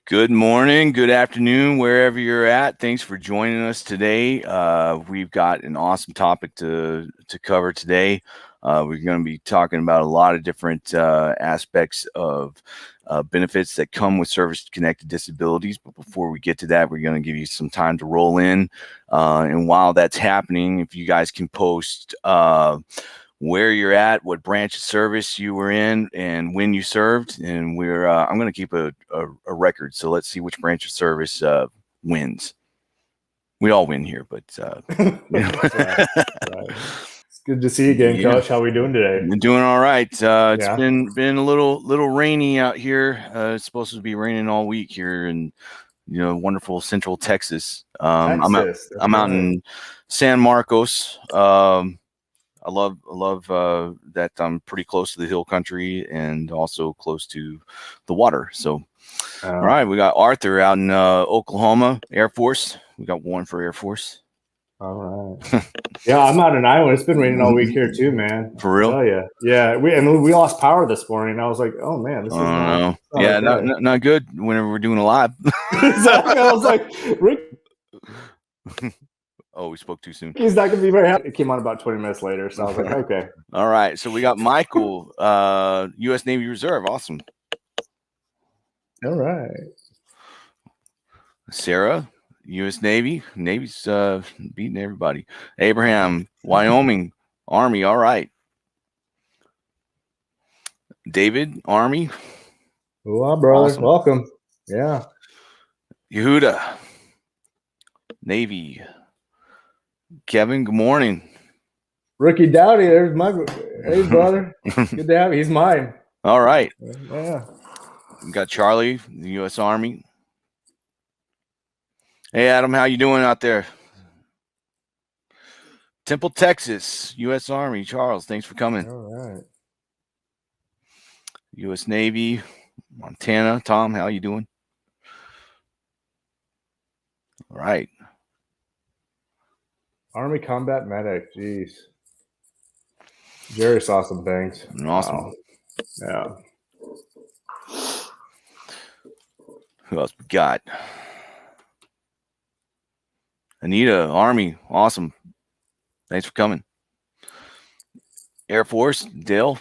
Good morning, good afternoon, wherever you're at. Thanks for joining us today. We've got an awesome topic to cover today. We're going to be talking about a lot of different aspects of benefits that come with service-connected disabilities. But before we get to that, we're going to give you some time to roll in. And while that's happening, if you guys can post where you're at, what branch of service you were in, and when you served. And I'm going to keep a record. So let's see which branch of service wins. We all win here, but right. It's good to see you again, Coach. How are we doing today? We're doing all right. It's been a little rainy out here. It's supposed to be raining all week here in wonderful Central Texas. I'm out in San Marcos. I love that I'm pretty close to the hill country and also close to the water. So, all right, we got Arthur out in Oklahoma Air Force. We got one for Air Force. All right. Yeah, I'm out in Iowa. It's been raining all week here too, man. For real? I tell you. Yeah, we lost power this morning. I was like, oh man, this is not good whenever we're doing a live. Exactly. I was like, Rick. Oh, we spoke too soon. He's not going to be very happy. It came on about 20 minutes later, so I was like, okay. All right, so we got Michael, U.S. Navy Reserve. Awesome. All right. Sarah, U.S. Navy. Navy's beating everybody. Abraham, Wyoming Army. All right. David, Army. Well, brother, awesome. Welcome. Yeah. Yehuda, Navy. Kevin, good morning. Ricky Dowdy, there's my hey brother. Good to have you. He's mine. All right. Yeah. We got Charlie, the U.S. Army. Hey Adam, how you doing out there? Temple, Texas, U.S. Army. Charles, thanks for coming. All right. U.S. Navy, Montana. Tom, how you doing? All right. Army Combat Medic. Jeez. Jerry saw some things. Awesome. Wow. Yeah. Who else we got? Anita, Army. Awesome. Thanks for coming. Air Force, Dale.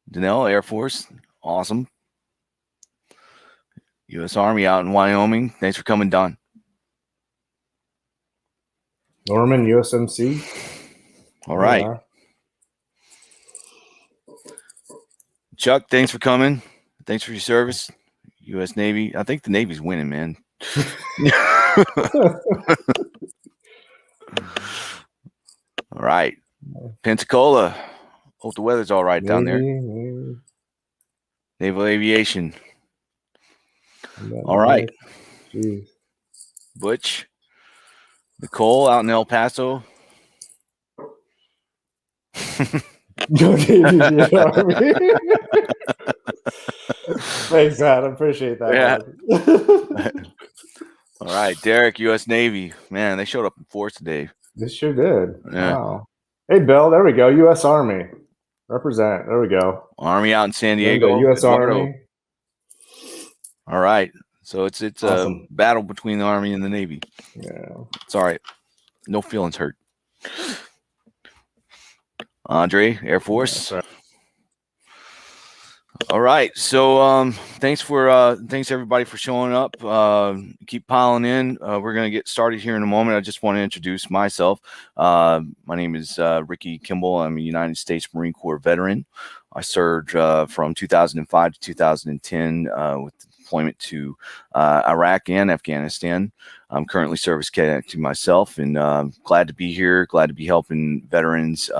Danelle, Air Force. Awesome. U.S. Army out in Wyoming. Thanks for coming, Don. Norman, USMC. All right. Yeah. Chuck, thanks for coming. Thanks for your service. U.S. Navy. I think the Navy's winning, man. All right. Pensacola. Hope the weather's all right down there. Naval Aviation. All right. Jeez. Butch. Nicole out in El Paso. Thanks, Adam. Appreciate that. Yeah. All right, Derek, U.S. Navy. Man, they showed up in force today. They sure did. Yeah. Wow. Hey, Bill. There we go. U.S. Army. Represent. There we go. Army out in San Diego. U.S. Army. All right. So it's awesome. A battle between the Army and the Navy. Yeah. It's all right. No feelings hurt. Andre, Air Force. Right. All right. So thanks everybody for showing up. Keep piling in. We're going to get started here in a moment. I just want to introduce myself. My name is Ricky Kimball. I'm a United States Marine Corps veteran. I served from 2005 to 2010 with deployment to Iraq and Afghanistan. I'm currently service cadet to myself, and glad to be here. Glad to be helping veterans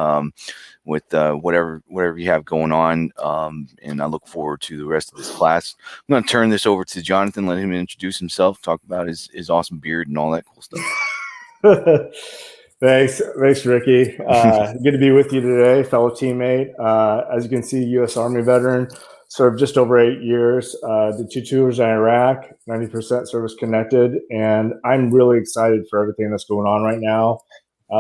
with whatever you have going on. And I look forward to the rest of this class. I'm going to turn this over to Jonathan, let him introduce himself, talk about his awesome beard and all that cool stuff. Thanks, Ricky. Good to be with you today, fellow teammate. As you can see, U.S. Army veteran, served just over 8 years, did 2 tours in Iraq, 90% service connected, and I'm really excited for everything that's going on right now.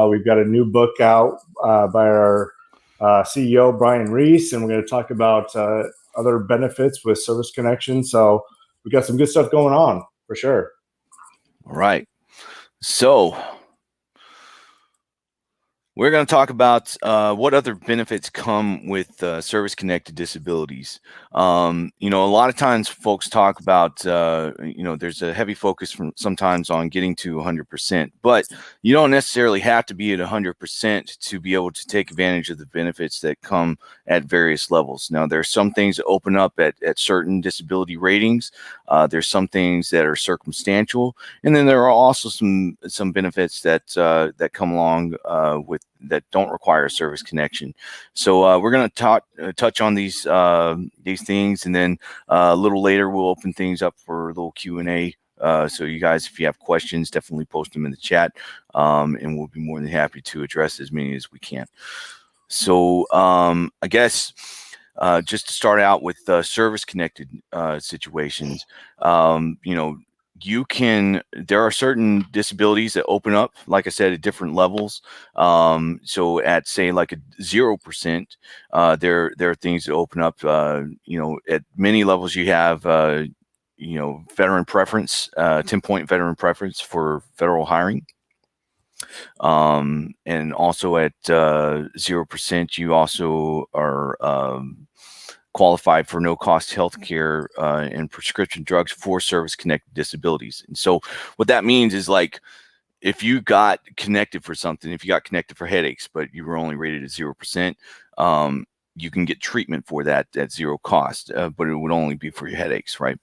We've got a new book out by our CEO, Brian Reese, and we're going to talk about other benefits with service connection. So we got some good stuff going on for sure. All right. So we're going to talk about what other benefits come with service-connected disabilities. A lot of times folks talk about, there's a heavy focus sometimes on getting to 100%, but you don't necessarily have to be at 100% to be able to take advantage of the benefits that come at various levels. Now, there's some things that open up at certain disability ratings. There's some things that are circumstantial, and then there are also some benefits that come along with that don't require a service connection. So we're going to touch on these things, and then a little later we'll open things up for a little Q&A. So you guys, if you have questions, definitely post them in the chat, and we'll be more than happy to address as many as we can. So I guess just to start out with service-connected situations, there are certain disabilities that open up, like I said, at different levels. So at, say, like a 0%, there are things that open up, at many levels. You have, veteran preference, 10-point veteran preference for federal hiring. And also at 0%, you also are qualified for no-cost health care and prescription drugs for service-connected disabilities. And so what that means is, like, if you got connected for something, if you got connected for headaches, but you were only rated at 0%, you can get treatment for that at zero cost, but it would only be for your headaches, right?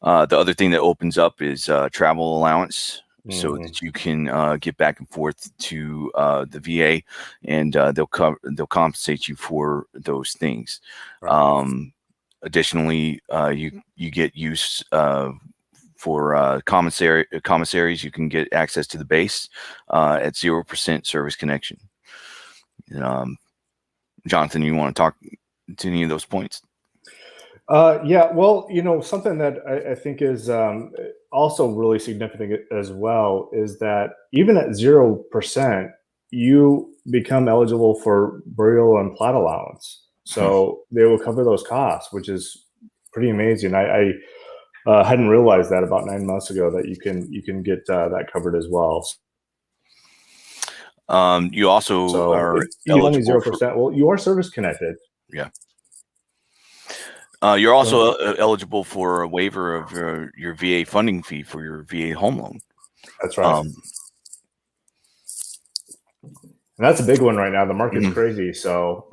The other thing that opens up is travel allowance, so that you can get back and forth to the VA, and they'll compensate you for those things. Right. Additionally, you get use for commissaries. You can get access to the base at 0% service connection. Jonathan, you want to talk to any of those points? Yeah, well, something that I think is also really significant as well is that even at 0%, you become eligible for burial and plot allowance. So they will cover those costs, which is pretty amazing. I hadn't realized that about 9 months ago, that you can get that covered as well. You also are eligible 0%. Well, you are service connected. Yeah. You're also eligible for a waiver of your VA funding fee for your VA home loan. That's right. And that's a big one right now. The market's crazy. So,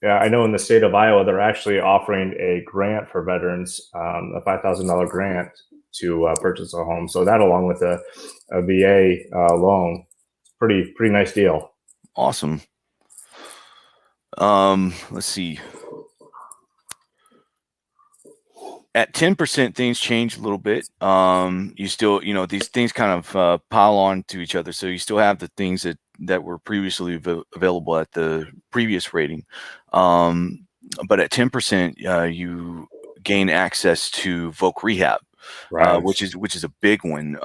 yeah, I know in the state of Iowa, they're actually offering a grant for veterans, a $5,000 grant to purchase a home. So that, along with a VA loan, pretty nice deal. Awesome. Let's see. At 10%, things change a little bit. You still, these things kind of pile on to each other. So you still have the things that were previously available at the previous rating. But at 10%, you gain access to Voc Rehab, right. which is a big one.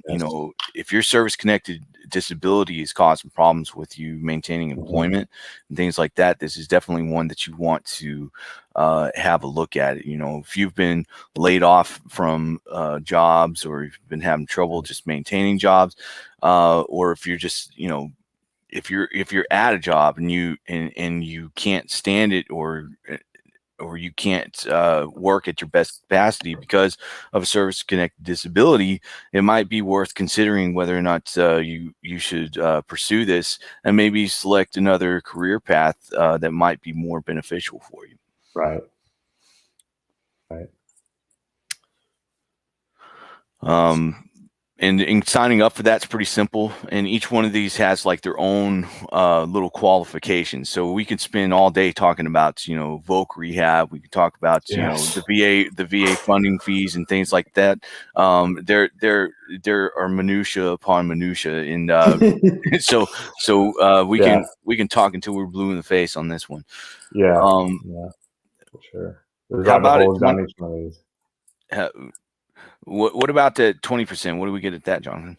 Yes. If your service-connected disability is causing problems with you maintaining employment and things like that, this is definitely one that you want to have a look at. If you've been laid off from jobs, or if you've been having trouble just maintaining jobs, or if you're just, if you're at a job and you can't stand it, or you can't work at your best capacity because of a service-connected disability, it might be worth considering whether or not you should pursue this and maybe select another career path that might be more beneficial for you. Right. And in signing up for that's pretty simple, and each one of these has like their own little qualifications. So we could spend all day talking about Voc Rehab. We could talk about the VA funding fees and things like that. There are minutia upon minutia, and so we can talk until we're blue in the face on this one. Yeah, for sure. There's how about holes down each one of these. What about the 20%? What do we get at that, Jonathan?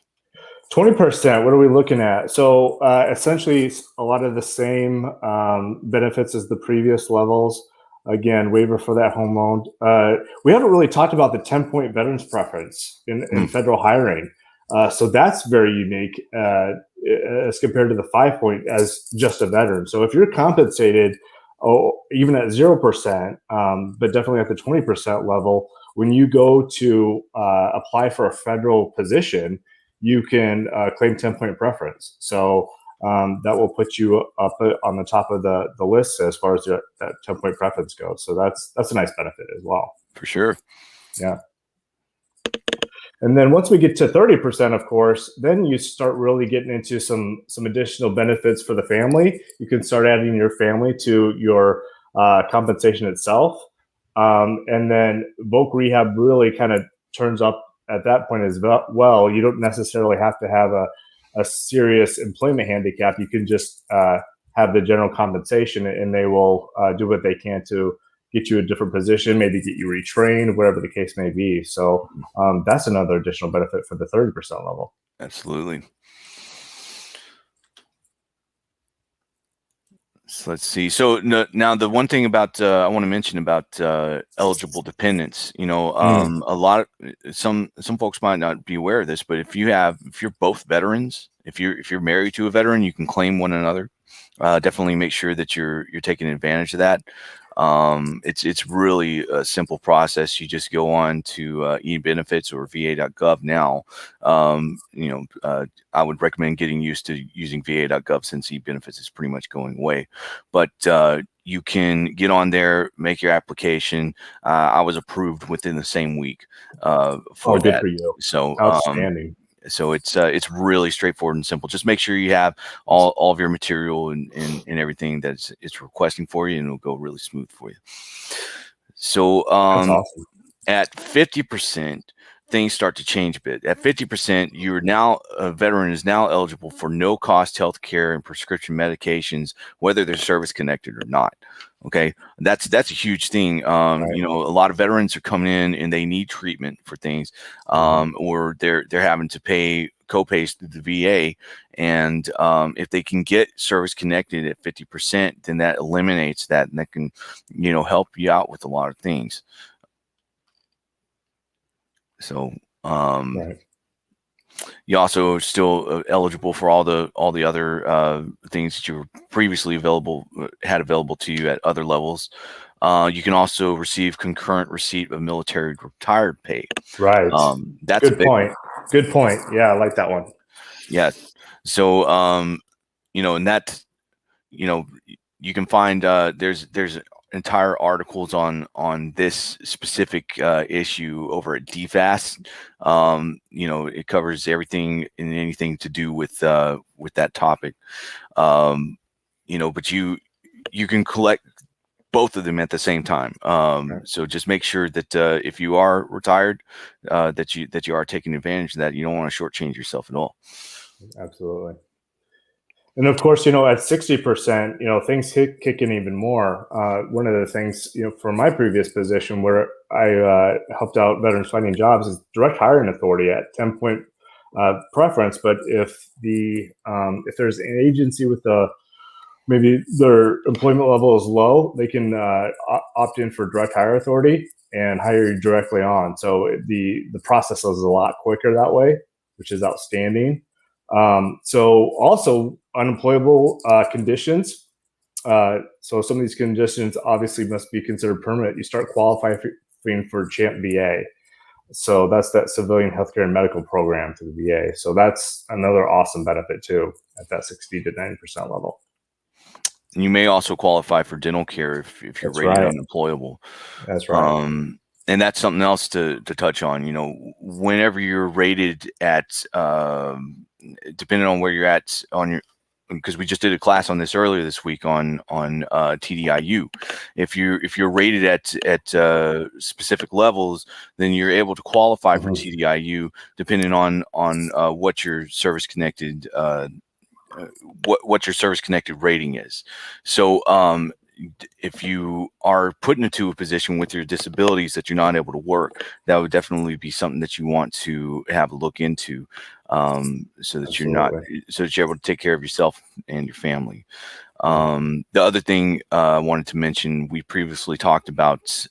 20%, what are we looking at? So essentially a lot of the same benefits as the previous levels. Again, waiver for that home loan. We haven't really talked about the 10-point veterans preference in federal hiring. So that's very unique as compared to the 5-point as just a veteran. So if you're compensated, even at 0%, but definitely at the 20% level, when you go to apply for a federal position, you can claim 10-point preference. So that will put you up on the top of the list as far as that 10-point preference goes. So that's a nice benefit as well. For sure. Yeah. And then once we get to 30%, of course, then you start really getting into some additional benefits for the family. You can start adding your family to your compensation itself. And then Voc Rehab really kind of turns up at that point as well. You don't necessarily have to have a serious employment handicap. You can just have the general compensation, and they will do what they can to get you a different position, maybe get you retrained, whatever the case may be. So that's another additional benefit for the 30% level. Absolutely. So let's see. So now the one thing about I want to mention about eligible dependents, a lot of some folks might not be aware of this, but if you're both veterans, if you're married to a veteran, you can claim one another. Definitely make sure that you're taking advantage of that. It's really a simple process. You just go on to eBenefits or va.gov now. I would recommend getting used to using va.gov since eBenefits is pretty much going away. But you can get on there, make your application. I was approved within the same week for good that. for you. So outstanding. So it's really straightforward and simple. Just make sure you have all of your material and everything that it's requesting for you, and it'll go really smooth for you. So That's awesome. At 50%, things start to change a bit. At 50%, a veteran is now eligible for no cost health care and prescription medications, whether they're service connected or not. Okay, that's a huge thing. Right. A lot of veterans are coming in and they need treatment for things, or they're having to pay co-pays through the VA, and if they can get service connected at 50%, then that eliminates that, and that can help you out with a lot of things. So right. You also still eligible for all the other things that you were previously had available to you at other levels. You can also receive concurrent receipt of military retired pay. Right. That's good point. Good point. Yeah, I like that one. Yeah. So and that you can find there's entire articles on this specific issue over at DFAS. It covers everything and anything to do with that topic. But you can collect both of them at the same time. So just make sure that if you are retired, that you are taking advantage of that. You don't want to shortchange yourself at all. Absolutely. And of course, at 60%, things kick in even more. One of the things, for my previous position where I helped out veterans finding jobs is direct hiring authority at 10-point preference. But if there's an agency with maybe their employment level is low, they can opt in for direct hire authority and hire you directly on. So the process is a lot quicker that way, which is outstanding. So also unemployable conditions. So some of these conditions obviously must be considered permanent. You start qualifying for CHAMP VA. So that's that civilian healthcare and medical program to the VA. So that's another awesome benefit too at that 60 to 90% level. And you may also qualify for dental care if you're rated unemployable. That's right. And that's something else to touch on. Whenever you're rated at, depending on where you're at because we just did a class on this earlier this week on TDIU. If you're rated at specific levels, then you're able to qualify for TDIU depending on what your service connected what your service connected rating is. So if you are put into a position with your disabilities that you're not able to work, that would definitely be something that you want to have a look into, so that you're able to take care of yourself and your family. The other thing I wanted to mention, we previously talked about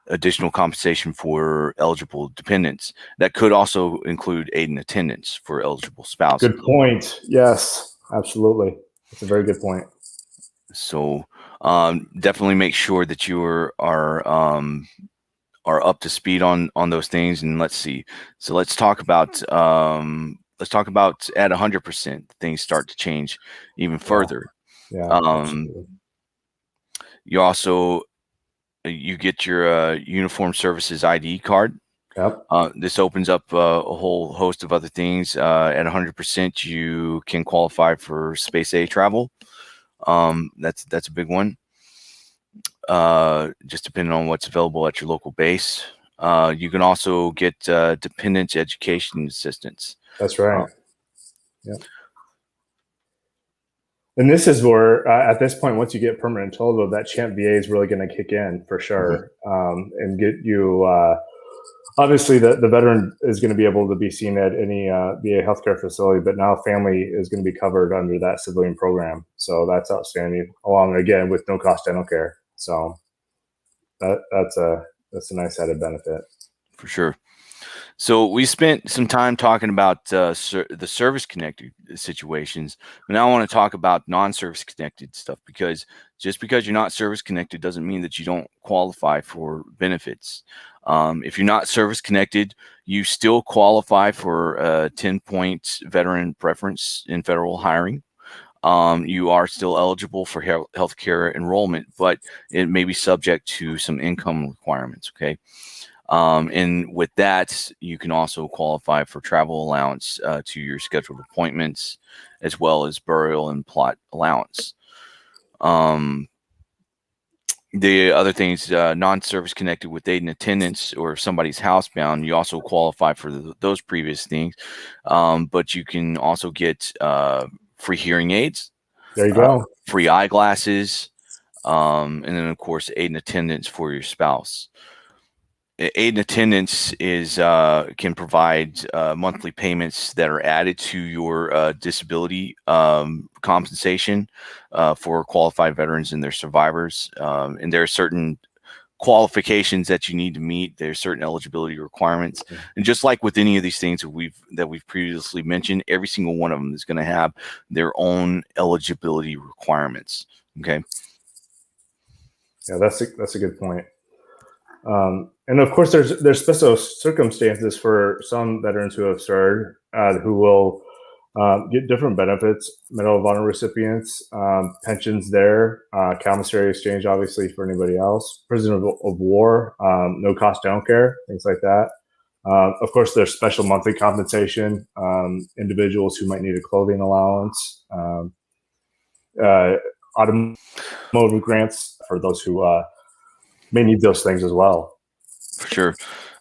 additional compensation for eligible dependents. That could also include aid and attendance for eligible spouses. Good point. Yes, absolutely. That's a very good point. So definitely make sure that you are up to speed on those things. And let's see. So let's talk about at 100%, things start to change even further. Yeah. You also you get your uniform services ID card. Yep. This opens up a whole host of other things. At 100%, you can qualify for space A travel. That's a big one. Just depending on what's available at your local base. You can also get dependent education assistance. That's right. Yep. And this is where, at this point, once you get permanent total, that Champ VA is really going to kick in for sure, and get you. Obviously, the veteran is going to be able to be seen at any VA healthcare facility, but now family is going to be covered under that civilian program. So that's outstanding, along again with no cost dental care. So that's a nice added benefit. For sure. So we spent some time talking about the service-connected situations. Now I want to talk about non-service-connected stuff, because just because you're not service-connected doesn't mean that you don't qualify for benefits. If you're not service-connected, you still qualify for a 10-point veteran preference in federal hiring. You are still eligible for healthcare enrollment, but it may be subject to some income requirements, okay? And with that, you can also qualify for travel allowance to your scheduled appointments, as well as burial and plot allowance. The other things, non-service connected with aid and attendance, or if somebody's housebound, you also qualify for those previous things. But you can also get free hearing aids. There you go. Free eyeglasses, and then of course aid and attendance for your spouse. Aid and attendance is can provide monthly payments that are added to your disability compensation for qualified veterans and their survivors. And there are certain qualifications that you need to meet. There's certain eligibility requirements, and just like with any of these things that we've previously mentioned, every single one of them is going to have their own eligibility requirements. Okay. Yeah, that's a good point. And of course, there's special circumstances for some veterans who have served, who will get different benefits. Medal of Honor recipients, pensions there, commissary exchange, obviously, for anybody else. Prisoner of war, no cost dental care, things like that. Of course, there's special monthly compensation, individuals who might need a clothing allowance, automotive grants for those who may need those things as well. For sure.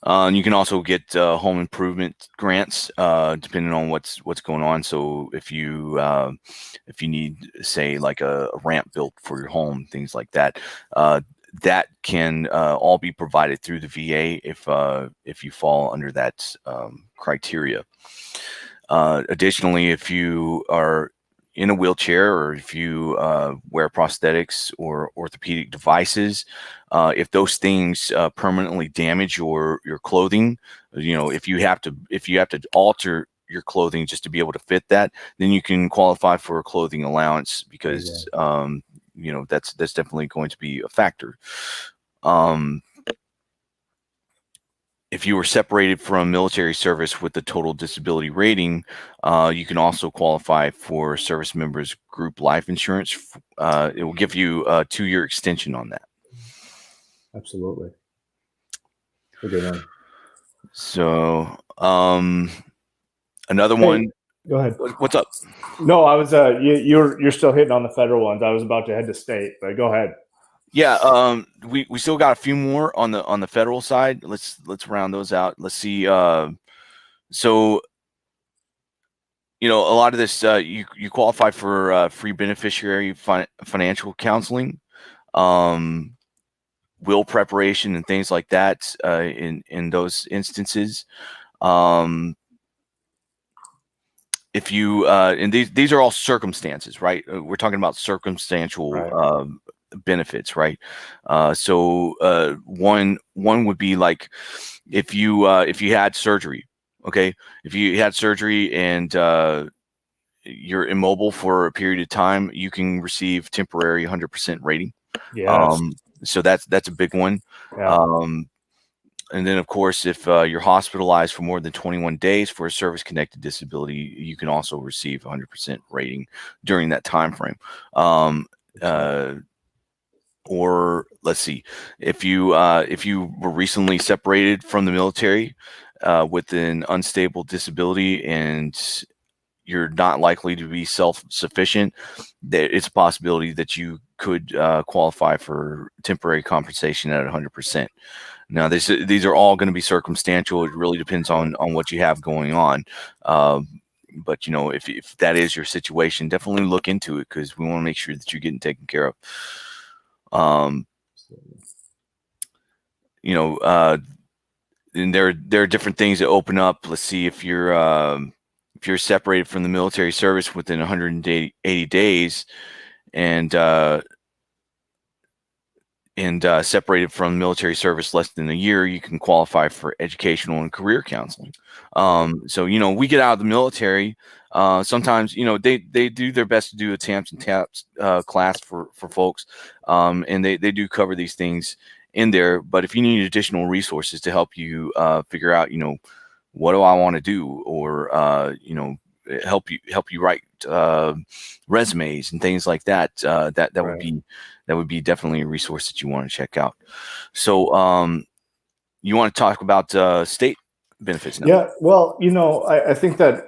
You can also get home improvement grants depending on what's going on. So if you need, say, like a ramp built for your home, things like that, that can all be provided through the VA if you fall under that criteria. Additionally, if you are in a wheelchair, or if you wear prosthetics or orthopedic devices, if those things permanently damage your clothing, if you have to alter your clothing just to be able to fit that, then you can qualify for a clothing allowance, because that's definitely going to be a factor. If you were separated from military service with the total disability rating, you can also qualify for service members group life insurance. It will give you a 2-year extension on that. Absolutely. A good one. So another one. Go ahead. What's up? No, I was you're still hitting on the federal ones. I was about to head to state, but go ahead. Yeah, we still got a few more on the federal side. Let's round those out. Let's see. So a lot of this, you qualify for free beneficiary financial counseling, will preparation, and things like that in those instances. if you and these are all circumstances, right? We're talking about circumstantial Right. benefits, right? One would be like if you had surgery, okay? If you had surgery and you're immobile for a period of time, you can receive temporary 100% rating. Yes. So that's a big one. Yeah. Um, and then, of course, if you're hospitalized for more than 21 days for a service-connected disability, you can also receive 100% rating during that time frame. Uh, or let's see, if you were recently separated from the military with an unstable disability and you're not likely to be self-sufficient, that it's a possibility that you could qualify for temporary compensation at 100%. Now, these are all going to be circumstantial. It really depends on what you have going on. But if that is your situation, definitely look into it because we want to make sure that you're getting taken care of. Um, and there are different things that open up. Let's see, if you're separated from the military service within 180 days and separated from military service less than a year, you can qualify for educational and career counseling. So we get out of the military. Sometimes they do their best to do a TAMPS and TAPS class for folks, and they do cover these things in there. But if you need additional resources to help you figure out, what do I want to do, or help you write resumes and things like that, that Right. would be definitely a resource that you want to check out. So you want to talk about state benefits now? Yeah, well, I think that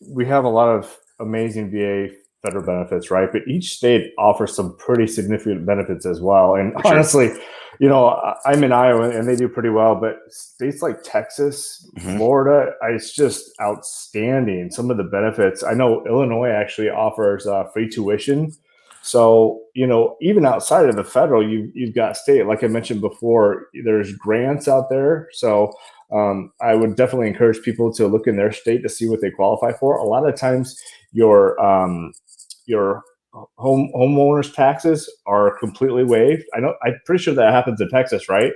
we have a lot of amazing VA federal benefits, right? But each state offers some pretty significant benefits as well. And For sure. honestly, I'm in Iowa and they do pretty well, but states like Texas, Hmm. Florida, it's just outstanding. Some of the benefits. I know Illinois actually offers free tuition. So, even outside of the federal, you've got state, like I mentioned before, there's grants out there. So, I would definitely encourage people to look in their state to see what they qualify for. A lot of times, your homeowners taxes are completely waived. I'm pretty sure that happens in Texas, right?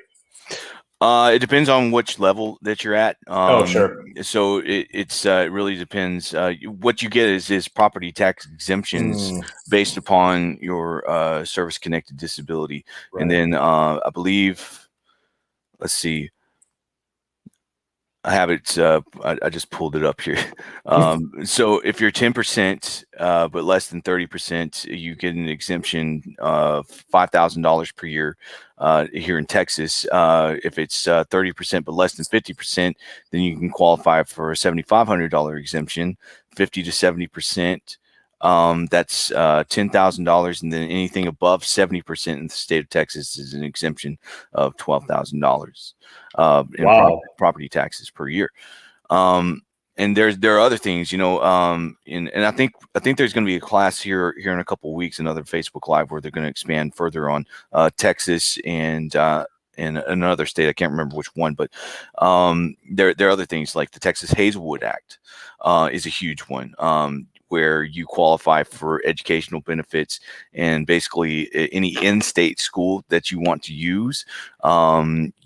It depends on which level that you're at. Oh, sure. So it really depends. What you get is property tax exemptions Mm, based upon your service connected disability, and right. then I believe, let's see, I have it. I just pulled it up here. So if you're 10%, but less than 30%, you get an exemption of $5,000 per year here in Texas. If it's 30%, but less than 50%, then you can qualify for a $7,500 exemption. 50 to 70%. That's $10,000, and then anything above 70% in the state of Texas is an exemption of $12,000 in Wow. property taxes per year. And there are other things, and I think there's going to be a class here in a couple of weeks, another Facebook Live, where they're going to expand further on Texas and another state. I can't remember which one, but there are other things like the Texas Hazelwood Act is a huge one. Where you qualify for educational benefits, and basically any in-state school that you want to use,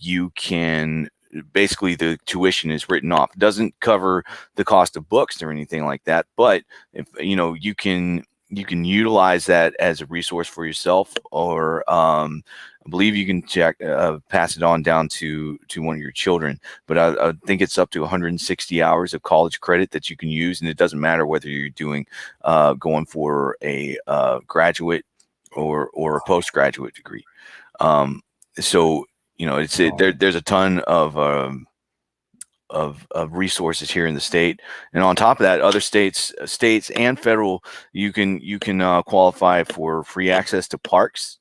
you can, basically the tuition is written off. It doesn't cover the cost of books or anything like that, but if you can utilize that as a resource for yourself, or I believe you can pass it on down to one of your children. But I think it's up to 160 hours of college credit that you can use, and it doesn't matter whether you're doing going for a graduate or a postgraduate degree. So there's a ton of resources here in the state, and on top of that, other states and federal, you can qualify for free access to parks.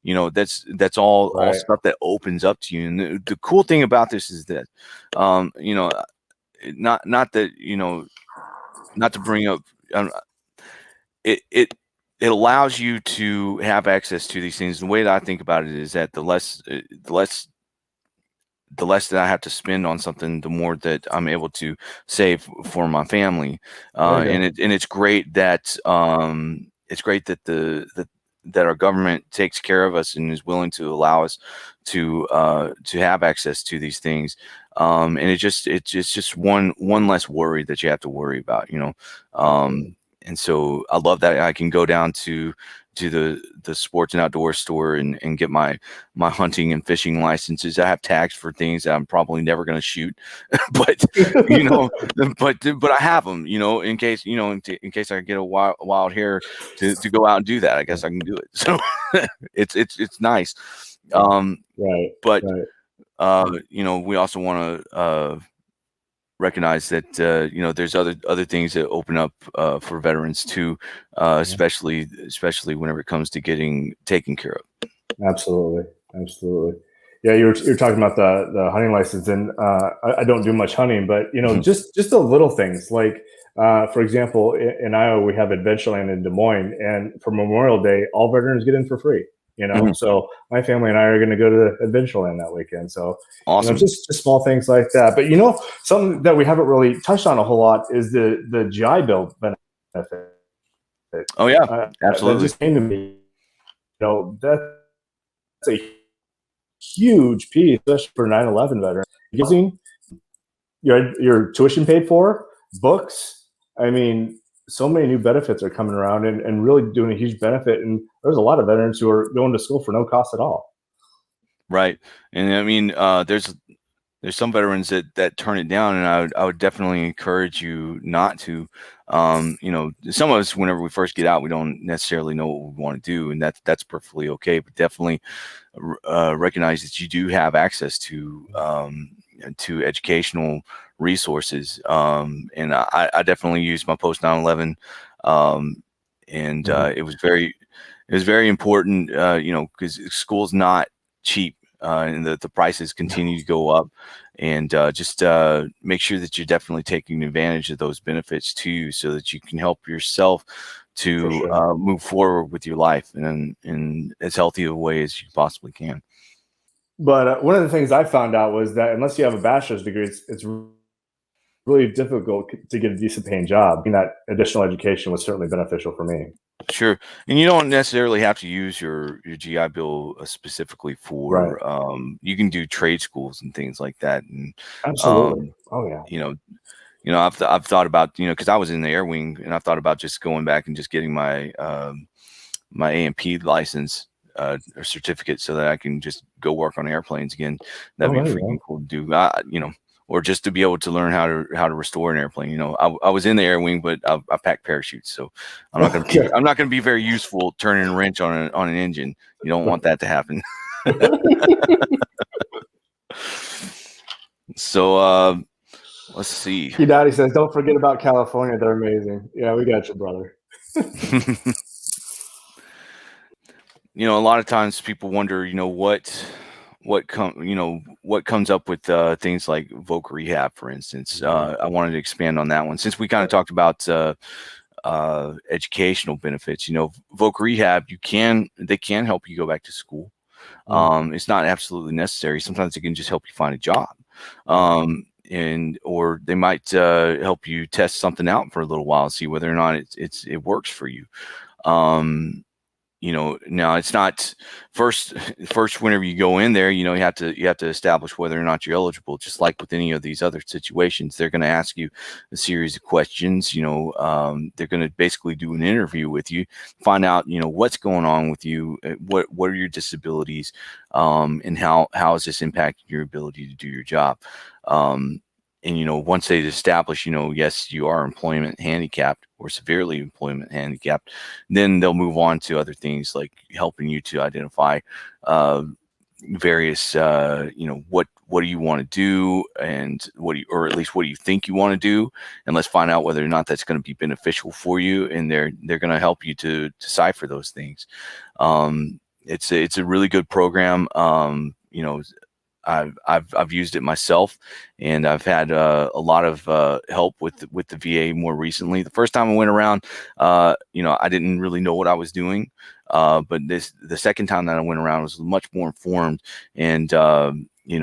That's all Right. stuff that opens up to you. And the cool thing about this is that, not that, not to bring up, um, it allows you to have access to these things. The way that I think about it is that the less the less that I have to spend on something, the more that I'm able to save for my family. And it's great that that our government takes care of us and is willing to allow us to have access to these things. And it's just one less worry that you have to worry about, you know. And so I love that I can go down to the sports and outdoor store and get my hunting and fishing licenses. I have tags for things that I'm probably never going to shoot, but you know, but I have them, you know, in case, you know, in case I get a wild hare to go out and do that. I guess I can do it. So it's nice. Right. But Right. you know, we also want to recognize that you know, there's other things that open up for veterans too, especially whenever it comes to getting taken care of. Absolutely, absolutely. Yeah, you're talking about the hunting license, and I don't do much hunting, but you know, Mhm. just the little things like, for example, in Iowa we have Adventureland in Des Moines, and for Memorial Day, all veterans get in for free. You know, Mhm. so my family and I are going to go to Adventureland that weekend. So you know, Awesome. just small things like that. But you know, something that we haven't really touched on a whole lot is the GI Bill benefit. Oh yeah, That absolutely. just came to me. You know, that's a huge piece, especially for 9/11 veterans. Using your tuition paid for, books. I mean, so many new benefits are coming around and really doing a huge benefit. And there's a lot of veterans who are going to school for no cost at all. Right. And I mean, there's some veterans that turn it down, and I would definitely encourage you not to. You know, some of us, whenever we first get out, we don't necessarily know what we want to do, and that's perfectly okay. But definitely recognize that you do have access to educational resources. And I definitely used my post 9/11, um, and Mhm. it was very important. You know, because school's not cheap. And the prices continue to go up, and just make sure that you're definitely taking advantage of those benefits too, so that you can help yourself For to sure. move forward with your life in as healthy a way as you possibly can. But one of the things I found out was that unless you have a bachelor's degree, it's really difficult to get a decent paying job. And that additional education was certainly beneficial for me. Sure, and you don't necessarily have to use your GI Bill specifically Right. for. You can do trade schools and things like that, and Absolutely. um, Oh yeah. you know, I've thought about, you know, because I was in the air wing, and I've thought about just going back and just getting my my A&P license or certificate so that I can just go work on airplanes again. That'd Oh, be there you freaking go. cool to do. You know, or just to be able to learn how to restore an airplane. You know, I was in the air wing, but I packed parachutes, so Okay. I'm not going to be very useful turning a wrench on an engine. You don't want that to happen. So let's see. Your daddy says, "Don't forget about California. They're amazing." Yeah, we got you, brother. You know, a lot of times people wonder, you know, what comes up with things like Voc Rehab, for instance. I wanted to expand on that one since we kind of talked about educational benefits. You know, Voc Rehab, they can help you go back to school. Mm, It's not absolutely necessary. Sometimes it can just help you find a job. right. And or they might help you test something out for a little while, see whether or not it works for you. Um, you know, now it's not first whenever you go in there, you know, you have to establish whether or not you're eligible. Just like with any of these other situations, they're going to ask you a series of questions. You know, they're going to basically do an interview with you, find out, you know, what's going on with you, what are your disabilities, and how is this impacting your ability to do your job. And you know, once they establish, you know, yes, you are employment handicapped or severely employment handicapped, then they'll move on to other things like helping you to identify uh, various, you know, what do you want to do, and or at least what do you think you want to do, and let's find out whether or not that's going to be beneficial for you, and they're going to help you to decipher those things. It's a really good program. You know, I've used it myself, and I've had a lot of help with the VA more recently. The first time I went around, you know, I didn't really know what I was doing, but the second time that I went around, I was much more informed, and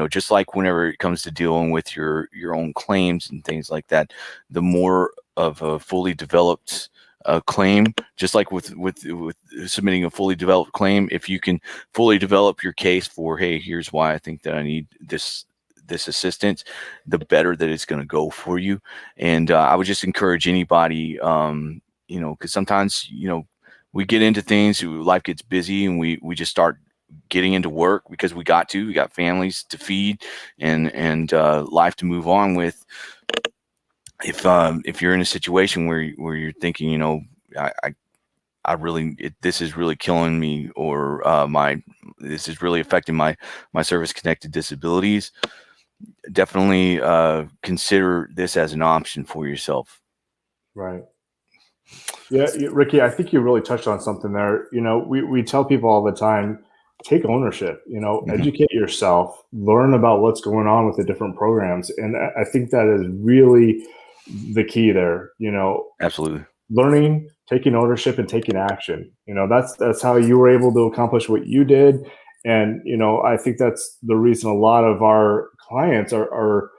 just like whenever it comes to dealing with your own claims and things like that, the more of a fully developed claim, just like with submitting a fully developed claim, if you can fully develop your case for, hey, here's why I think that I need this assistance, the better that it's going to go for you. And I would just encourage anybody, because sometimes, we get into things, life gets busy, and we just start getting into work because we got families to feed and life to move on with. If you're in a situation where you're thinking, I really, this is really killing me, or this is really affecting my service connected disabilities, definitely consider this as an option for yourself. Right. Yeah, Ricky, I think you really touched on something there. We tell people all the time, take ownership, educate yourself, learn about what's going on with the different programs. And I think that is really the key there, Absolutely. learning, taking ownership, and taking action. That's how you were able to accomplish what you did. And, I think that's the reason a lot of our clients are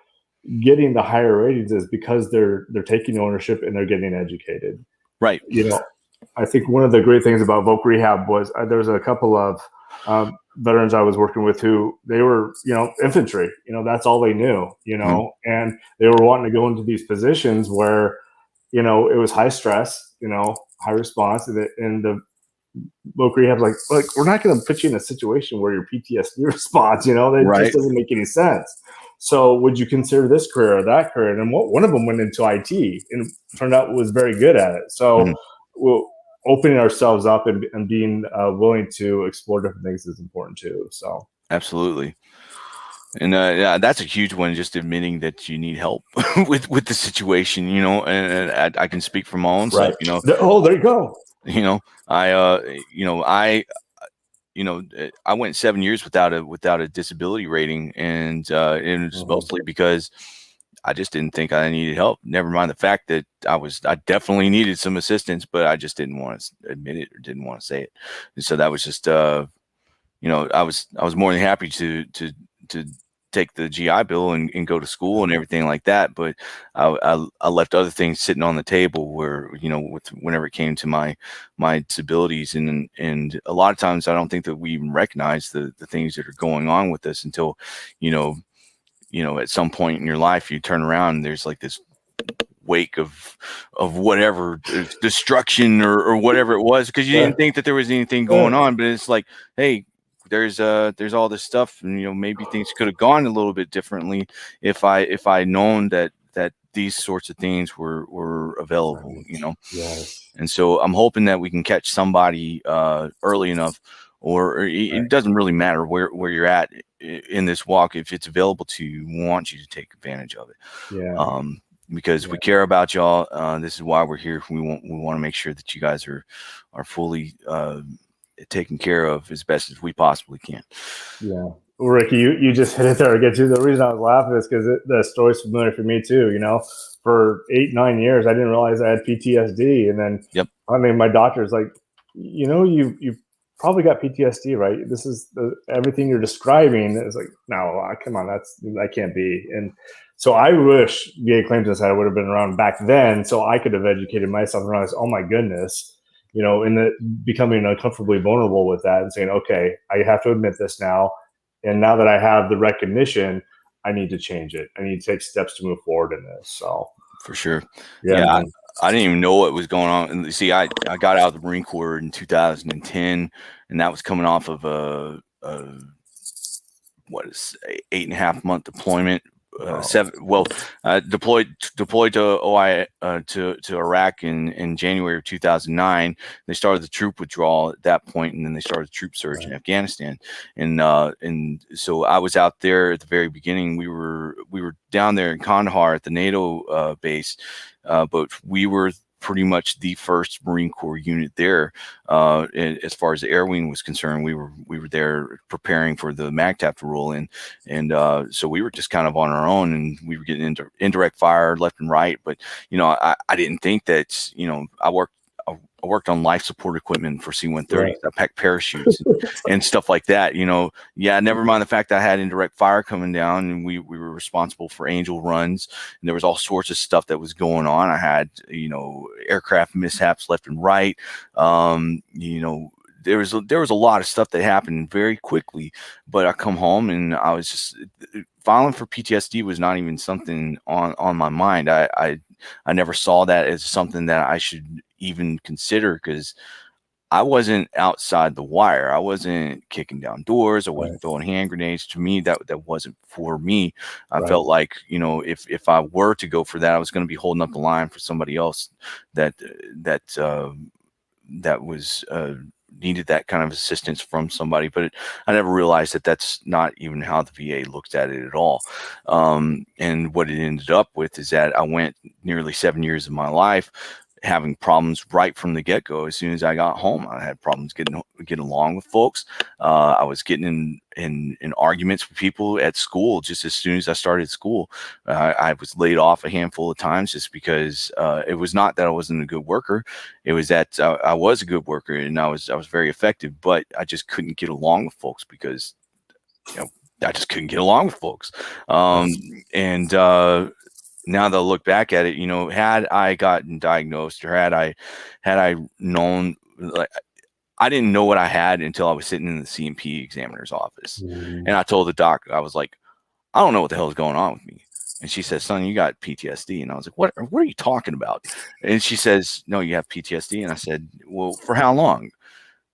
getting the higher ratings, is because they're taking ownership and they're getting educated. Right. I think one of the great things about Voc Rehab was there was a couple of veterans I was working with who they were, infantry, that's all they knew, and they were wanting to go into these positions where, it was high stress, high response, and the Voc Rehab's like, we're not going to put you in a situation where your PTSD response, that Right. just doesn't make any sense. So would you consider this career or that career? And one of them went into IT and turned out was very good at it. So we'll opening ourselves up and being willing to explore different things is important too. So absolutely. And yeah, that's a huge one. Just admitting that you need help with the situation, and I can speak from my own self, Oh, there you go. I went 7 years without a disability rating, and it was mostly because I just didn't think I needed help. Never mind the fact that I definitely needed some assistance, but I just didn't want to admit it or didn't want to say it. And so that was just, I was more than happy to take the GI Bill and go to school and everything like that. But I left other things sitting on the table where, whenever it came to my disabilities, and a lot of times I don't think that we even recognize the things that are going on with us until, at some point in your life, you turn around and there's like this wake of whatever destruction or whatever it was, because you didn't think that there was anything going on. But it's like, hey, there's all this stuff, and maybe things could have gone a little bit differently if I known that these sorts of things were available. Yes. And so I'm hoping that we can catch somebody early enough, or it doesn't really matter where you're at in this walk. If it's available to you, we want you to take advantage of it. Because we care about y'all. This is why we're here. We want to make sure that you guys are fully taken care of as best as we possibly can. Yeah. Well, Ricky, you just hit it there. The reason I was laughing is because the story's familiar for me too. For 8-9 years, I didn't realize I had PTSD, and then my doctor's like, you've probably got PTSD, right? This is everything you're describing. It's like, no, come on, that can't be. And so I wish VA Claims Insider would have been around back then, so I could have educated myself and realized, oh my goodness, and becoming uncomfortably vulnerable with that and saying, okay, I have to admit this now. And now that I have the recognition, I need to change it. I need to take steps to move forward in this. So for sure. Yeah. I didn't even know what was going on. And see, I got out of the Marine Corps in 2010, and that was coming off of a 8.5 month deployment. Deployed to OI to Iraq in January of 2009. They started the troop withdrawal at that point, and then they started the troop surge in Afghanistan. And so I was out there at the very beginning. We were down there in Kandahar at the NATO base, but we were pretty much the first Marine Corps unit there. As far as the air wing was concerned, we were there preparing for the MAGTF to roll in, and so we were just kind of on our own, and we were getting into indirect fire left and right. But I didn't think that I worked on life support equipment for C-130s. I packed parachutes and stuff like that. Yeah, never mind the fact that I had indirect fire coming down, and we were responsible for Angel runs, and there was all sorts of stuff that was going on. I had aircraft mishaps left and right. There was a lot of stuff that happened very quickly, but I come home and I was just filing for PTSD was not even something on my mind. I never saw that as something that I should even consider, because I wasn't outside the wire. I wasn't kicking down doors. I wasn't throwing hand grenades. To me, that wasn't for me. I felt like, if I were to go for that, I was going to be holding up the line for somebody else that was needed that kind of assistance from somebody. But I never realized that that's not even how the VA looked at it at all. And what it ended up with is that I went nearly 7 years of my life having problems right from the get-go. As soon as I got home, I had problems getting along with folks. I was getting in arguments with people at school just as soon as I started school. I was laid off a handful of times just because it was not that I wasn't a good worker. It was that I was a good worker and I was very effective, but I just couldn't get along with folks because I just couldn't get along with folks. Now that I look back at it, had I gotten diagnosed, or had I known, like, I didn't know what I had until I was sitting in the C&P examiner's office. And I told the doc, I was like, I don't know what the hell is going on with me. And she says, son, you got PTSD. And I was like, what are you talking about? And she says, no, you have PTSD. And I said, well, for how long?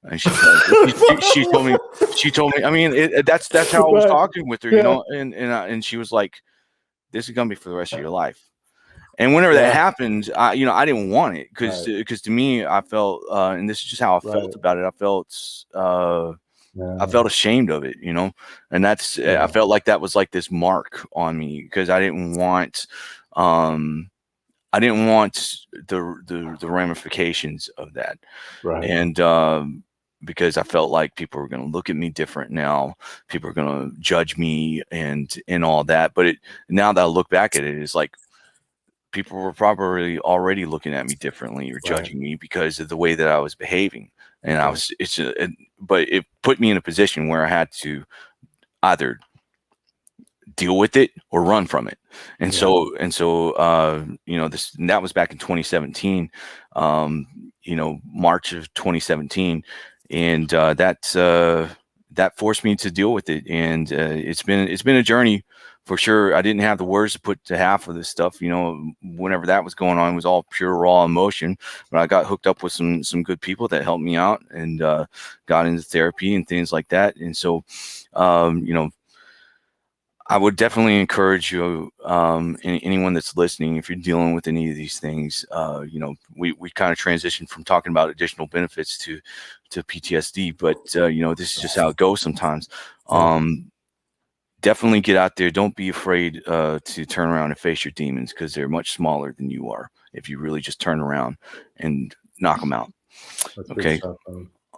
And she told me, I mean, that's how I was talking with her, and she was like, this is going to be for the rest of your life. And whenever that happened, I didn't want it because to me, I felt, and this is just how I felt about it. I felt ashamed of it, and that's, I felt like that was like this mark on me because I didn't want the ramifications of that. And, because I felt like people were going to look at me different now. People are going to judge me and all that. But now that I look back at it, it's like people were probably already looking at me differently or judging me because of the way that I was behaving. And but it put me in a position where I had to either deal with it or run from it. And so that was back in 2017, March of 2017. And that forced me to deal with it, and it's been a journey for sure. I didn't have the words to put to half of this stuff. Whenever that was going on, it was all pure raw emotion. But I got hooked up with some good people that helped me out, and got into therapy and things like that. And so, I would definitely encourage you, anyone that's listening, if you're dealing with any of these things, we kind of transitioned from talking about additional benefits to PTSD, but this is just how it goes sometimes. Definitely get out there. Don't be afraid to turn around and face your demons, because they're much smaller than you are if you really just turn around and knock them out. Okay.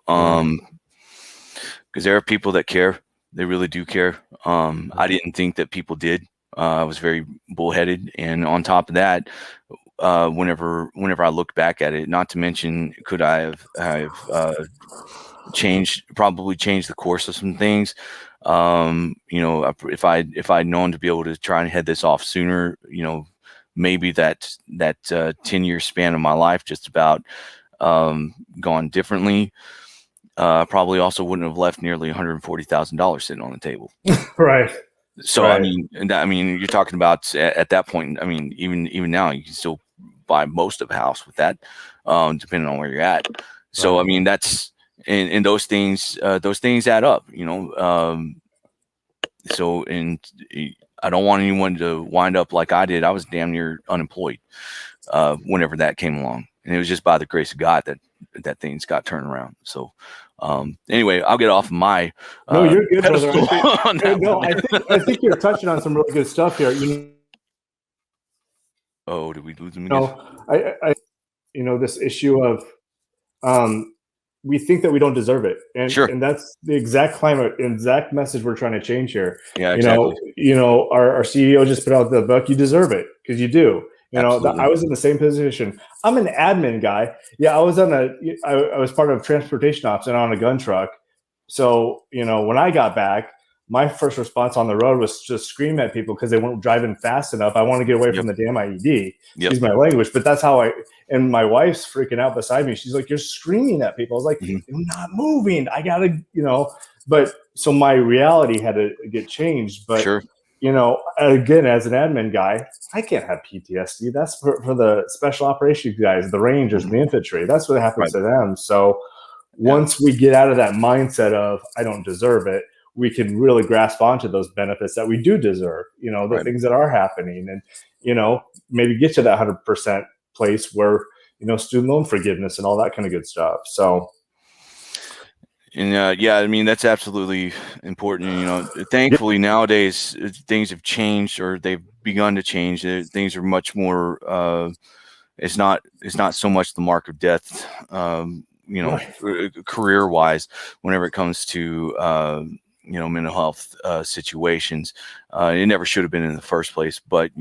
Because there are people that care. They really do care. I didn't think that people did. I was very bullheaded, and on top of that, whenever I look back at it, not to mention, could I have probably changed the course of some things. If I'd known to be able to try and head this off sooner, maybe that 10-year span of my life just about gone differently. Probably also wouldn't have left nearly $140,000 sitting on the table. So, I mean, you're talking about at that point, I mean, even now you can still buy most of a house with that, depending on where you're at. So, I mean, that's, and those things add up, so, and I don't want anyone to wind up like I did. I was damn near unemployed, whenever that came along, and it was just by the grace of God that things got turned around. So, anyway, I'll get off my no, you're good, brother. I think you're touching on some really good stuff here. Oh, did we lose him again? No, this issue of we think that we don't deserve it, and that's the exact message we're trying to change here. Yeah, exactly. Our CEO just put out the book. You deserve it, because you do. Absolutely. I was in the same position. I'm an admin guy. Yeah, I was part of transportation ops and on a gun truck. So, when I got back, my first response on the road was just scream at people because they weren't driving fast enough. I want to get away from the damn IED. Yep. Excuse my language, but that's how and my wife's freaking out beside me. She's like, "You're screaming at people." I was like, Mm-hmm. "I'm not moving. I gotta, but so my reality had to get changed. But, Sure. Again, as an admin guy, I can't have PTSD. That's for the special operations guys, the Rangers, and the infantry. That's what happens to them. So once we get out of that mindset of I don't deserve it, we can really grasp onto those benefits that we do deserve, the things that are happening, and, maybe get to that 100% place where, student loan forgiveness and all that kind of good stuff. So. And I mean, that's absolutely important. Thankfully nowadays things have changed, or they've begun to change. Things are much more. It's not so much the mark of death. Career wise, whenever it comes to mental health situations, it never should have been in the first place. But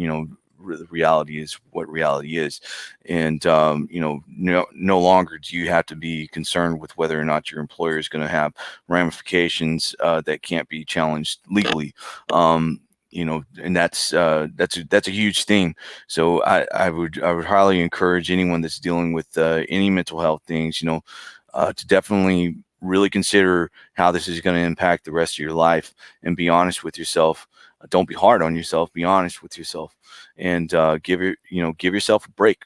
the reality is what reality is, and no longer do you have to be concerned with whether or not your employer is going to have ramifications that can't be challenged legally. And that's a huge thing. So I would highly encourage anyone that's dealing with any mental health things, to definitely really consider how this is going to impact the rest of your life, and be honest with yourself. Don't be hard on yourself. Be honest with yourself, and give yourself a break.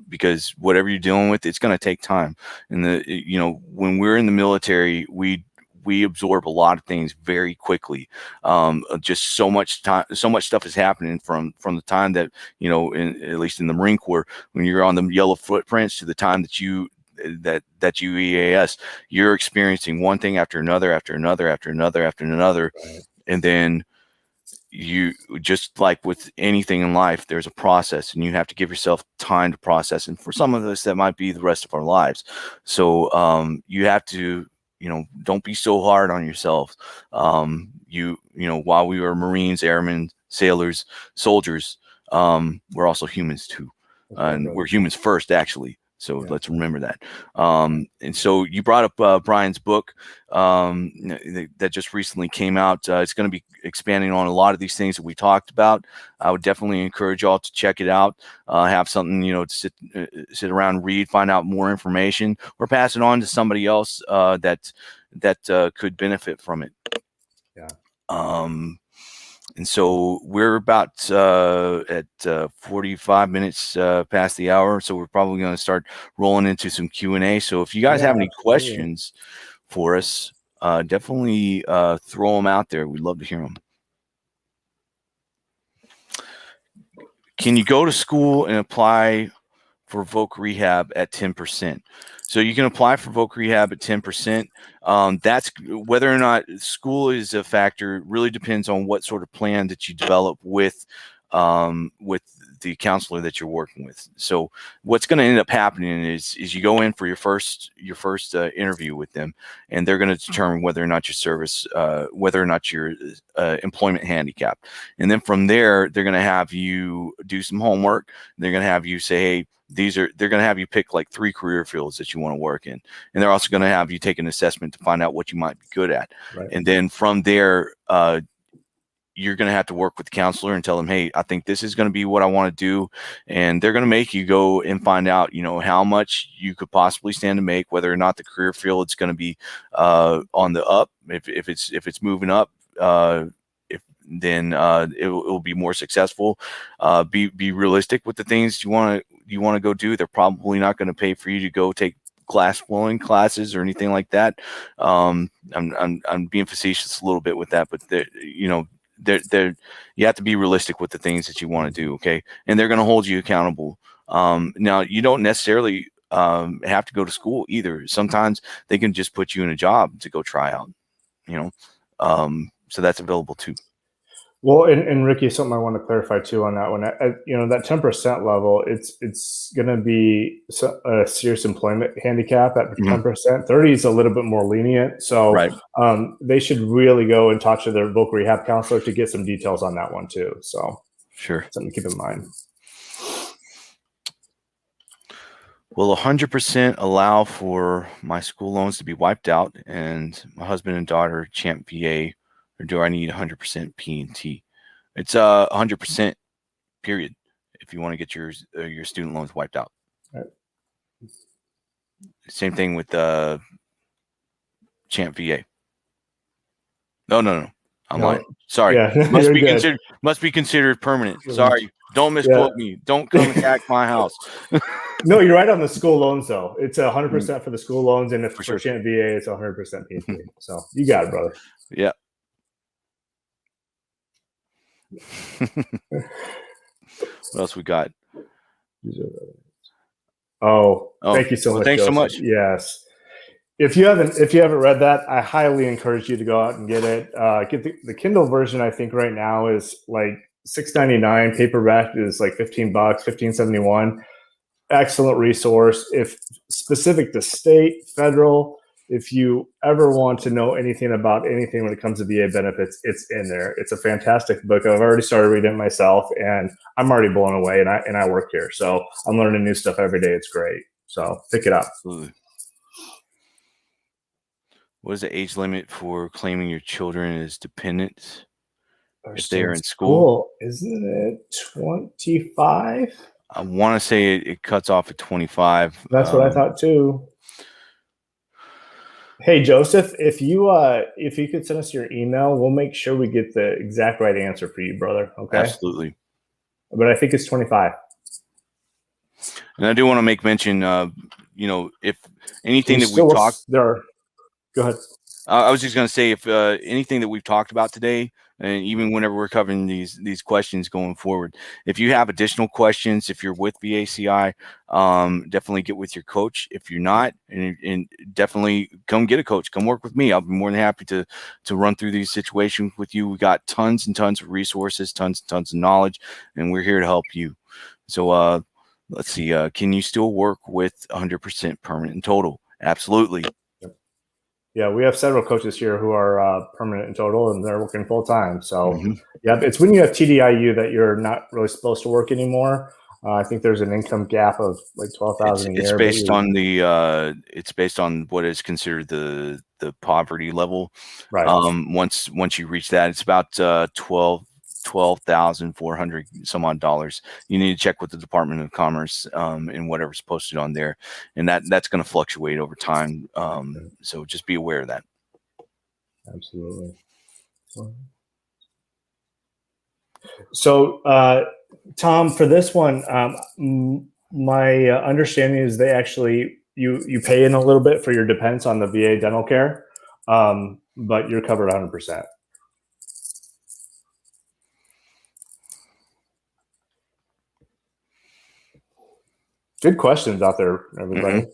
Because whatever you're dealing with, it's going to take time. And when we're in the military, we absorb a lot of things very quickly. Just so much time, so much stuff is happening from the time that at least in the Marine Corps, when you're on the yellow footprints, to the time that you EAS, you're experiencing one thing after another, after another, after another, after another. Right. And then you, just like with anything in life, there's a process, and you have to give yourself time to process. And for some of us, that might be the rest of our lives. So you have to, don't be so hard on yourself. While we were Marines, airmen, sailors, soldiers, we're also humans too. And we're humans first, actually. So let's remember that. And so you brought up Brian's book that just recently came out. It's going to be expanding on a lot of these things that we talked about. I would definitely encourage y'all to check it out. Have something, to sit around and read, find out more information, or pass it on to somebody else that could benefit from it. Yeah. And so we're about at 45 minutes past the hour, so we're probably going to start rolling into some Q&A. So if you guys have any questions for us, definitely throw them out there. We'd love to hear them. Can you go to school and apply for Voc Rehab at 10%? So you can apply for Voc Rehab at 10%. That's whether or not school is a factor. Really depends on what sort of plan that you develop with the counselor that you're working with. So what's going to end up happening is you go in for your first interview with them, and they're going to determine whether or not your employment handicapped. And then from there, they're going to have you do some homework. They're going to have you say, hey, they're going to have you pick like 3 career fields that you want to work in. And they're also going to have you take an assessment to find out what you might be good at. Right. And then from there, you're going to have to work with the counselor and tell them, hey, I think this is going to be what I want to do. And they're going to make you go and find out, how much you could possibly stand to make, whether or not the career field is going to be on the up. If it's moving up, then it will be more successful. Be realistic with the things you want to go do. They're probably not going to pay for you to go take glass blowing classes or anything like that. I'm being facetious a little bit with that, but you have to be realistic with the things that you want to do. Okay. And they're going to hold you accountable. Now you don't necessarily have to go to school either. Sometimes they can just put you in a job to go try out, so that's available too. Well, and Ricky, something I want to clarify too on that one. That 10% level, it's going to be a serious employment handicap at 10%. 30 is a little bit more lenient, so right. They should really go and talk to their Voc Rehab counselor to get some details on that one too. So sure, something to keep in mind. Will 100% allow for my school loans to be wiped out and my husband and daughter champ VA, or do I need 100% P&T? It's 100% period if you want to get your student loans wiped out. Right. Same thing with champ VA. No. I'm lying. Sorry. Yeah, Must be considered permanent. Sorry. Don't misquote me. Don't come attack my house. No, you're right on the school loans though. It's 100% for the school loans, and if for sure. Champ VA, it's 100% P&T. So you got it, brother. Yeah. What else we got? Oh, thank you so much. Thanks Joseph. so much. Yes. If you haven't read that, I highly encourage you to go out and get it. Get the Kindle version. I think right now is like $6.99. Paperback is like $15, $15.71. Excellent resource. If specific to state, federal, if you ever want to know anything about anything when it comes to VA benefits, it's in there. It's a fantastic book. I've already started reading it myself, and I'm already blown away. And I work here, so I'm learning new stuff every day. It's great. So pick it up. Absolutely. What is the age limit for claiming your children as dependents if they are in school? Isn't it 25? I want to say it cuts off at 25. That's what I thought too. Hey Joseph, if you could send us your email, we'll make sure we get the exact right answer for you, brother. Okay. Absolutely. But I think it's 25. And I do want to make mention, if anything that we talked there. Go ahead. I was just going to say, if anything that we've talked about today, and even whenever we're covering these questions going forward, if you have additional questions, if you're with VACI, definitely get with your coach. If you're not, and definitely come get a coach. Come work with me. I'll be more than happy to run through these situations with you. We got tons and tons of resources, tons and tons of knowledge, and we're here to help you. So let's see. Can you still work with 100% permanent and total? Absolutely. Yeah, we have several coaches here who are permanent in total, and they're working full time. So, yeah, it's when you have TDIU that you're not really supposed to work anymore. I think there's an income gap of like $12,000 a year. It's based on it's based on what is considered the poverty level. Right. Once you reach that, it's about $12,400 some odd dollars. You need to check with the Department of Commerce and whatever's posted on there, and that's going to fluctuate over time. So just be aware of that. Absolutely. So, Tom, for this one, my understanding is they actually you pay in a little bit for your dependents on the VA dental care, but you're covered 100%. Good questions out there, everybody.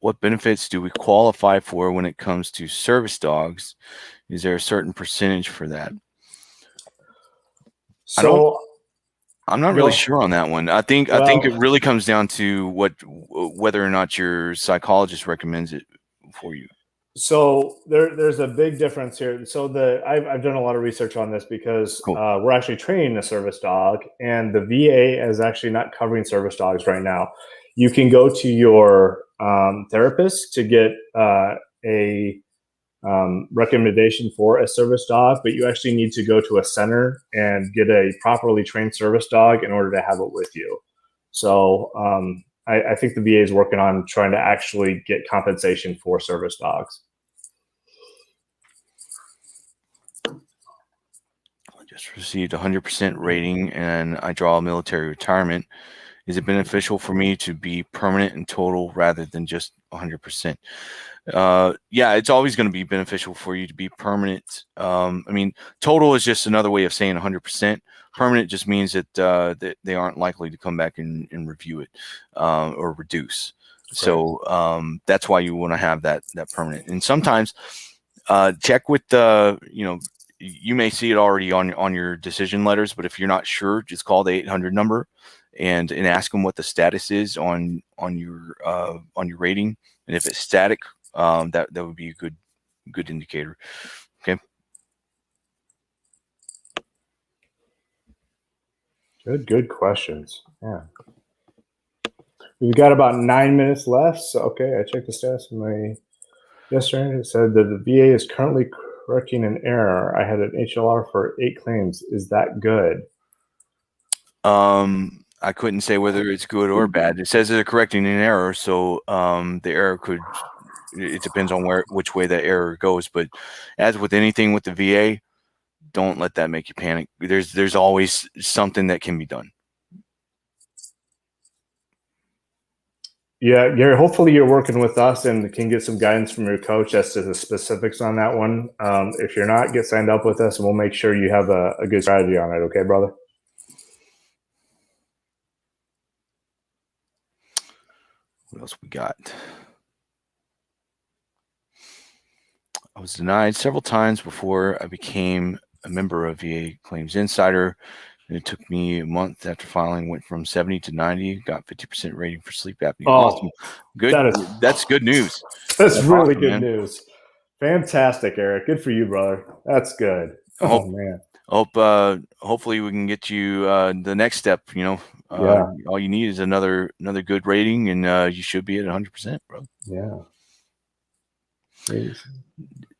What benefits do we qualify for when it comes to service dogs? Is there a certain percentage for that? So I'm not really sure on that one. I think it really comes down to whether or not your psychologist recommends it for you. So there's a big difference here. So I've done a lot of research on this because we're actually training a service dog, and the VA is actually not covering service dogs right now. You can go to your therapist to get a recommendation for a service dog, but you actually need to go to a center and get a properly trained service dog in order to have it with you. So I think the VA is working on trying to actually get compensation for service dogs. I just received 100% rating and I draw a military retirement. Is it beneficial for me to be permanent and total rather than just 100%? Yeah, it's always going to be beneficial for you to be permanent. I mean, total is just another way of saying 100%. Permanent just means that, that they aren't likely to come back and review it or reduce. So that's why you want to have that permanent. And sometimes check with you may see it already on your decision letters, but if you're not sure, just call the 800 number and ask them what the status is on your rating. And if it's static, that would be a good indicator. Okay. Good questions. Yeah. We've got about 9 minutes left. So, okay, I checked the status of my yesterday. It said that the VA is currently correcting an error. I had an HLR for 8 claims. Is that good? I couldn't say whether it's good or bad. It says they're correcting an error, so the error could. It depends on which way that error goes. But as with anything with the VA, don't let that make you panic. There's always something that can be done. Yeah, Gary, hopefully you're working with us and can get some guidance from your coach as to the specifics on that one. If you're not, get signed up with us and we'll make sure you have a good strategy on it. Okay, brother? What else we got? I was denied several times before I became a member of VA Claims Insider. And it took me a month after filing, went from 70 to 90, got 50% rating for sleep apnea. Awesome. Good. That's good news. That's really awesome, good news. Fantastic, Eric. Good for you, brother. That's good. Man. Hopefully we can get you the next step. All you need is another good rating, and you should be at 100%, bro. Yeah.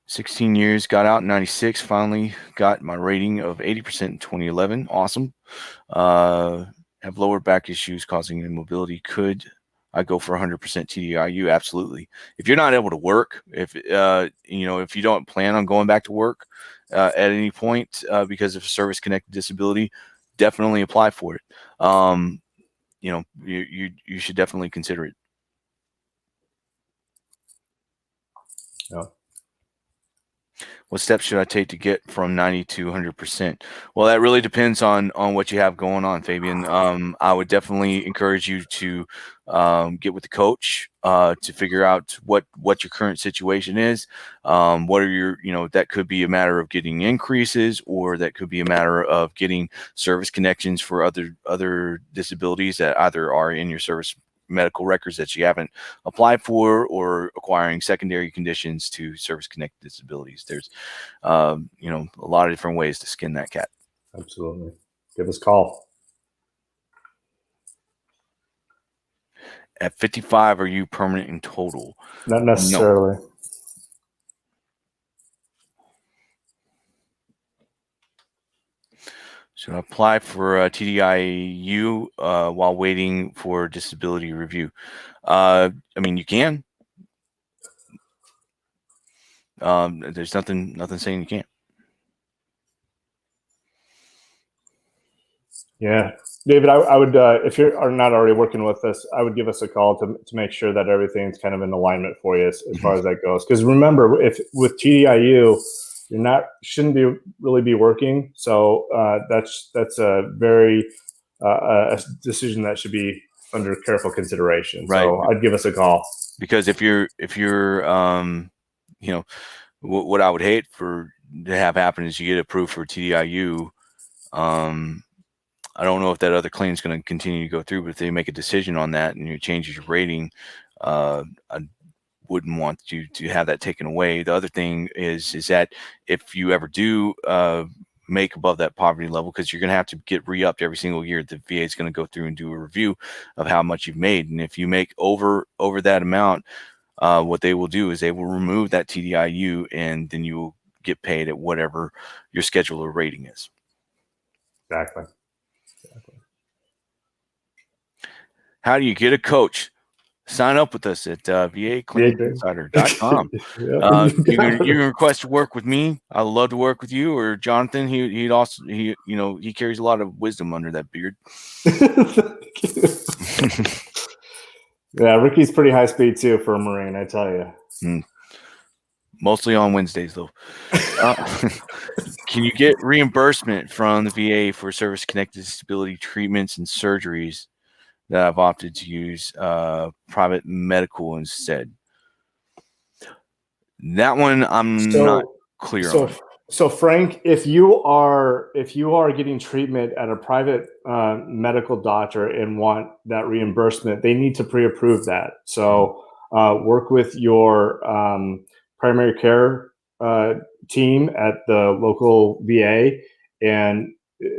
16 years, got out in 96, finally got my rating of 80% in 2011. Awesome. Have lower back issues causing immobility. Could I go for 100% TDIU? Absolutely. If you're not able to work, if you don't plan on going back to work at any point because of a service-connected disability, definitely apply for it. You should definitely consider it. Yeah. What steps should I take to get from 90 to 100%? Well, that really depends on what you have going on, Fabian. I would definitely encourage you to get with the coach to figure out what your current situation is. What are your, that could be a matter of getting increases, or that could be a matter of getting service connections for other disabilities that either are in your service medical records that you haven't applied for, or acquiring secondary conditions to service connected disabilities. There's a lot of different ways to skin that cat. Absolutely. Give us a call. At 55, are you permanent in total? Not necessarily. No. Should I apply for TDIU while waiting for disability review? I mean, you can. There's nothing saying you can't. Yeah, David, I would, if you are not already working with us, I would give us a call to make sure that everything's kind of in alignment for you as far as that goes. Because remember, if with TDIU, shouldn't really be working. So that's a very a decision that should be under careful consideration. Right. So I'd give us a call. Because if you're what I would hate to have happen is you get approved for TDIU. I don't know if that other claim is going to continue to go through, but if they make a decision on that and it changes your rating, I wouldn't want you to have that taken away. The other thing is that if you ever do make above that poverty level, because you're going to have to get re-upped every single year, the VA is going to go through and do a review of how much you've made. And if you make over that amount, what they will do is they will remove that TDIU, and then you will get paid at whatever your scheduler rating is. Exactly. How do you get a coach? Sign up with us at VAClaimsinsider.com. You can request to work with me. I'd love to work with you, or Jonathan. He carries a lot of wisdom under that beard. Yeah, Ricky's pretty high speed too for a Marine, I tell you. Mostly on Wednesdays, though. Can you get reimbursement from the VA for service-connected disability treatments and surgeries that I've opted to use private medical instead? That one I'm not clear on. So Frank, if you are getting treatment at a private medical doctor and want that reimbursement, they need to pre-approve that. So work with your primary care team at the local VA, and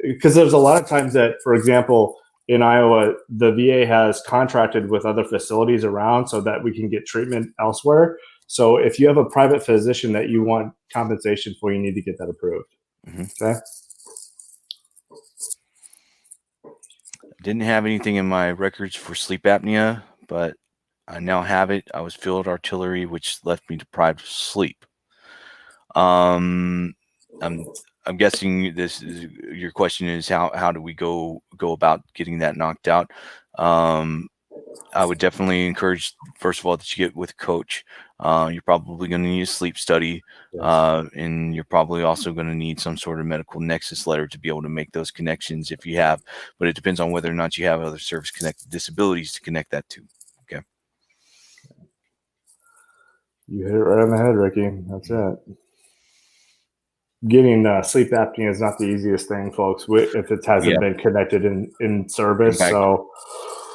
because there's a lot of times that, for example, in Iowa, the VA has contracted with other facilities around so that we can get treatment elsewhere. So if you have a private physician that you want compensation for, you need to get that approved. Okay. Didn't have anything in my records for sleep apnea, but I now have it. I was field artillery, which left me deprived of sleep. I'm guessing this is your question is how do we go about getting that knocked out? I would definitely encourage, first of all, that you get with a coach. You're probably going to need a sleep study, and you're probably also going to need some sort of medical nexus letter to be able to make those connections if you have. But it depends on whether or not you have other service-connected disabilities to connect that to. Okay. You hit it right on the head, Ricky. That's it. Getting sleep apnea is not the easiest thing, folks, if it hasn't been connected in service. In fact, so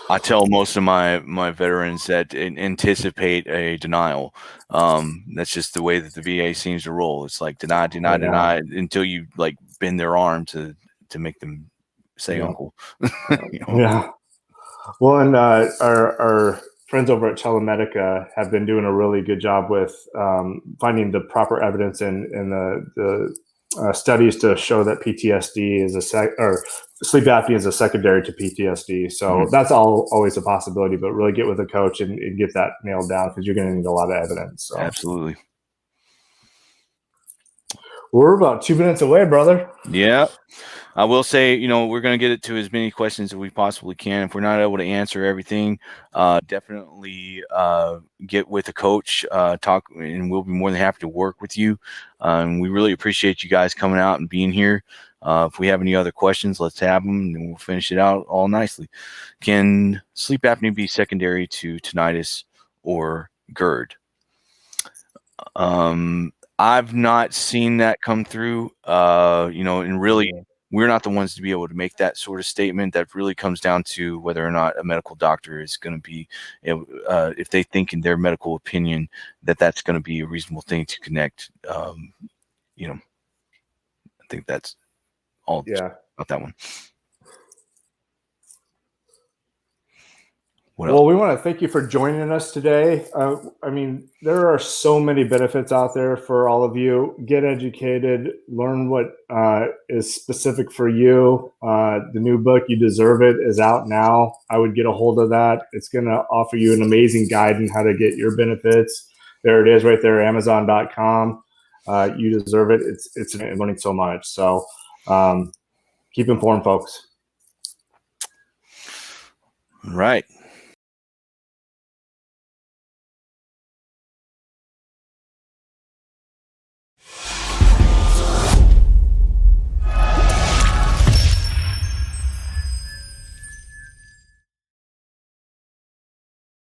I tell most of my veterans that anticipate a denial. That's just the way that the VA seems to roll. It's like deny until you like bend their arm to make them say uncle. Yeah. Well, and our friends over at Telemedica have been doing a really good job with finding the proper evidence and the studies to show that PTSD is or sleep apnea is a secondary to PTSD. So that's always a possibility, but really get with a coach and get that nailed down because you're going to need a lot of evidence. So. Absolutely. We're about 2 minutes away, brother. Yeah. I will say, we're going to get it to as many questions as we possibly can. If we're not able to answer everything, definitely get with a coach, talk, and we'll be more than happy to work with you. We really appreciate you guys coming out and being here. If we have any other questions, let's have them, and we'll finish it out all nicely. Can sleep apnea be secondary to tinnitus or GERD? I've not seen that come through, and really we're not the ones to be able to make that sort of statement. That really comes down to whether or not a medical doctor is going to be, if they think in their medical opinion that that's going to be a reasonable thing to connect. I think that's all about that one. Well, we want to thank you for joining us today. There are so many benefits out there for all of you. Get educated, learn what is specific for you. The new book, You Deserve It, is out now. I would get a hold of that. It's going to offer you an amazing guide on how to get your benefits. There it is right there, Amazon.com. You Deserve It. It's learning so much. So keep informed, folks. Right.